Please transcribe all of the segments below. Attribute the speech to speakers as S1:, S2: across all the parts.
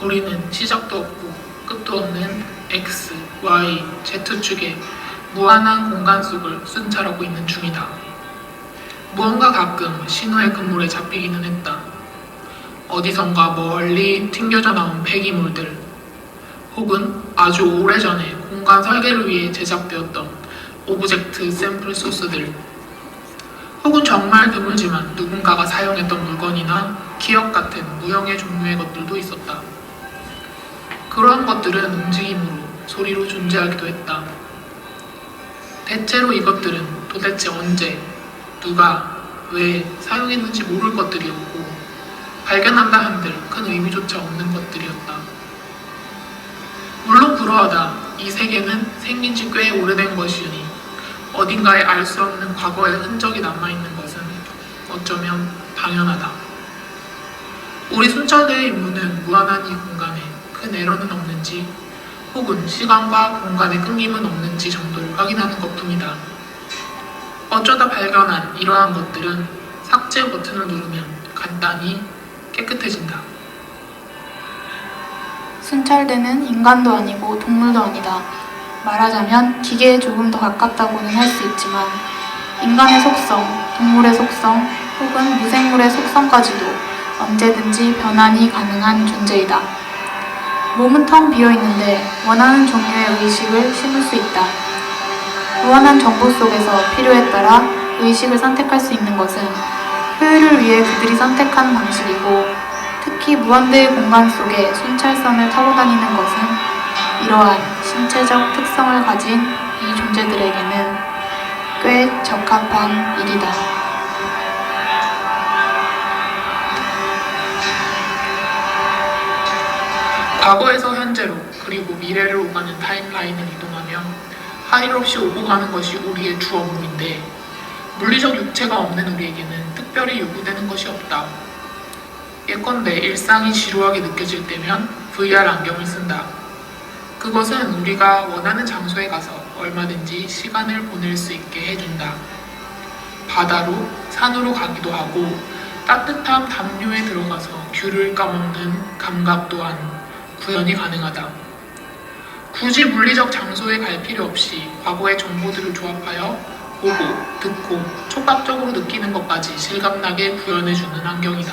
S1: 우리는 시작도 없고 끝도 없는 X, Y, Z축의 무한한 공간 속을 순찰하고 있는 중이다. 무언가 가끔 신호의 그물에 잡히기는 했다. 어디선가 멀리 튕겨져 나온 폐기물들, 혹은 아주 오래전에 공간 설계를 위해 제작되었던 오브젝트 샘플 소스들, 혹은 정말 드물지만 누군가가 사용했던 물건이나 기억 같은 무형의 종류의 것들도 있었다. 그러한 것들은 움직임으로, 소리로 존재하기도 했다. 대체로 이것들은 도대체 언제, 누가, 왜 사용했는지 모를 것들이었고, 발견한다 한들 큰 의미조차 없는 것들이었다. 물론 그러하다. 이 세계는 생긴 지 꽤 오래된 것이니 어딘가에 알 수 없는 과거의 흔적이 남아있는 것은 어쩌면 당연하다. 우리 순찰대의 임무는 무한한 이 공간에 큰 에러는 없는지, 혹은 시간과 공간의 끊김은 없는지 정도를 확인하는 것뿐이다. 어쩌다 발견한 이러한 것들은 삭제 버튼을 누르면 간단히 깨끗해진다.
S2: 순찰대는 인간도 아니고 동물도 아니다. 말하자면 기계에 조금 더 가깝다고는 할 수 있지만 인간의 속성, 동물의 속성, 혹은 무생물의 속성까지도 언제든지 변환이 가능한 존재이다. 몸은 텅 비어있는데 원하는 종류의 의식을 심을 수 있다. 무한한 정보 속에서 필요에 따라 의식을 선택할 수 있는 것은 효율을 위해 그들이 선택한 방식이고, 특히 무한대의 공간 속에 순찰선을 타고 다니는 것은 이러한 신체적 특성을 가진 이 존재들에게는 꽤 적합한 일이다.
S1: 과거에서 현재로, 그리고 미래를 오가는 타임라인을 이동하며 할 일 없이 오고 가는 것이 우리의 주 업무인데, 물리적 육체가 없는 우리에게는 특별히 요구되는 것이 없다. 예컨대 일상이 지루하게 느껴질 때면 VR 안경을 쓴다. 그것은 우리가 원하는 장소에 가서 얼마든지 시간을 보낼 수 있게 해준다. 바다로, 산으로 가기도 하고 따뜻한 담요에 들어가서 귤을 까먹는 감각 또한 구현이 가능하다. 굳이 물리적 장소에 갈 필요 없이 과거의 정보들을 조합하여 보고, 듣고, 촉각적으로 느끼는 것까지 실감나게 구현해주는 환경이다.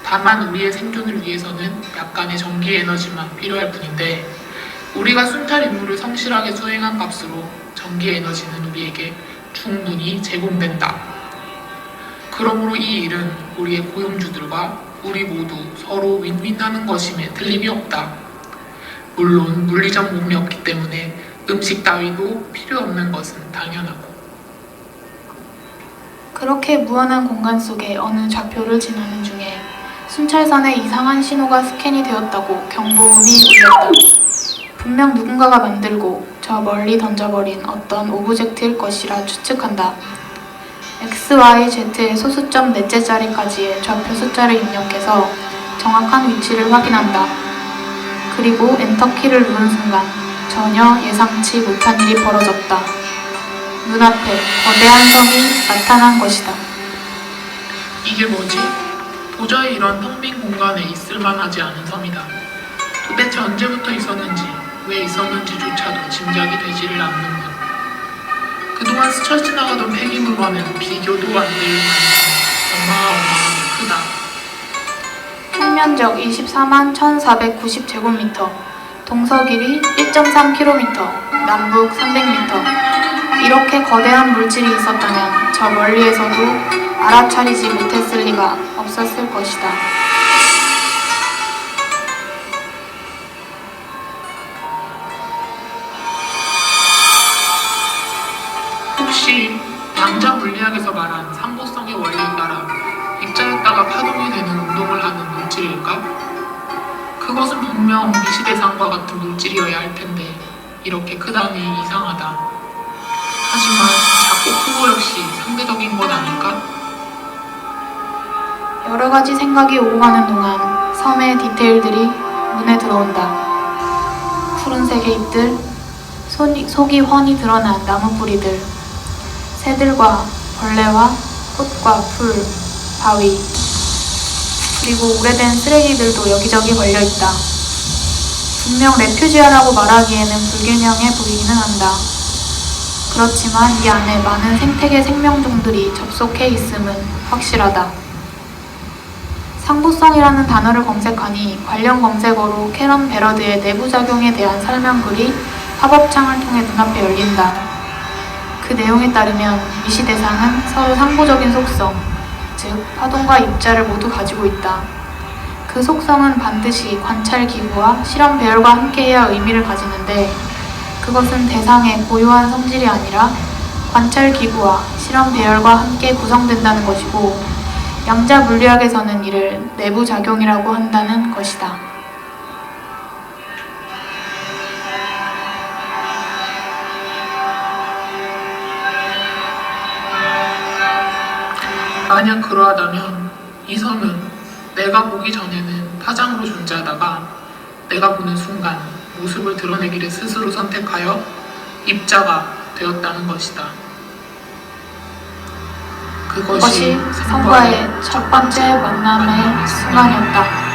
S1: 다만 우리의 생존을 위해서는 약간의 전기 에너지만 필요할 뿐인데, 우리가 순찰 임무를 성실하게 수행한 값으로 전기 에너지는 우리에게 충분히 제공된다. 그러므로 이 일은 우리의 고용주들과 우리 모두 서로 윈윈하는 것임에 틀림이 없다. 물론 물리적 몸이 없기 때문에 음식 따위도 필요 없는 것은 당연하고.
S2: 그렇게 무한한 공간 속의 어느 좌표를 지나는 중에 순찰선에 이상한 신호가 스캔이 되었다고 경보음이 울렸다. 분명 누군가가 만들고 저 멀리 던져버린 어떤 오브젝트일 것이라 추측한다. X, Y, Z의 소수점 넷째 자리까지의 좌표 숫자를 입력해서 정확한 위치를 확인한다. 그리고 엔터키를 누른 순간 전혀 예상치 못한 일이 벌어졌다. 눈앞에 거대한 섬이 나타난 것이다.
S1: 이게 뭐지? 도저히 이런 텅 빈 공간에 있을 만하지 않은 섬이다. 도대체 언제부터 있었는지, 왜 있었는지조차도 짐작이 되지를 않는군. 그동안 스쳐 지나가던 폐기물과는 비교도 안 될 만큼 어마어마하게 크다.
S2: 평면적 24만 1490제곱미터, 동서 길이 1.3km, 남북 300m. 이렇게 거대한 물질이 있었다면 저 멀리에서도 알아차리지 못했을 리가 없었을 것이다.
S1: 혹시 양자 물리학에서 말한 상보성의 원리에 따라 입자였다가 파동이 되는 운동을 하는 물질일까? 그것은 분명 미시대상과 같은 물질이어야 할 텐데 이렇게 크다니 이상하다. 하지만 작고 크고 역시 상대적인 것 아닐까?
S2: 여러 가지 생각이 오고 가는 동안 섬의 디테일들이 눈에 들어온다. 푸른색의 잎들, 속이 훤히 드러난 나무 뿌리들, 새들과 벌레와 꽃과 풀, 바위. 그리고 오래된 쓰레기들도 여기저기 걸려있다. 분명 레퓨지아라고 말하기에는 불균형해 보이기는 한다. 그렇지만 이 안에 많은 생태계 생명종들이 접속해 있음은 확실하다. 상부성이라는 단어를 검색하니 관련 검색어로 캐런 베러드의 내부작용에 대한 설명글이 팝업창을 통해 눈앞에 열린다. 그 내용에 따르면 미시 대상은 서로 상부적인 속성, 즉 파동과 입자를 모두 가지고 있다. 그 속성은 반드시 관찰 기구와 실험 배열과 함께해야 의미를 가지는데 그것은 대상의 고유한 성질이 아니라 관찰 기구와 실험 배열과 함께 구성된다는 것이고 양자 물리학에서는 이를 내부 작용이라고 한다는 것이다.
S1: 만약 그러하다면 이 섬은 내가 보기 전에는 파장으로 존재하다가 내가 보는 순간 모습을 드러내기를 스스로 선택하여 입자가 되었다는 것이다.
S2: 그것이 섬과의 첫 번째 만남의 순간이었다.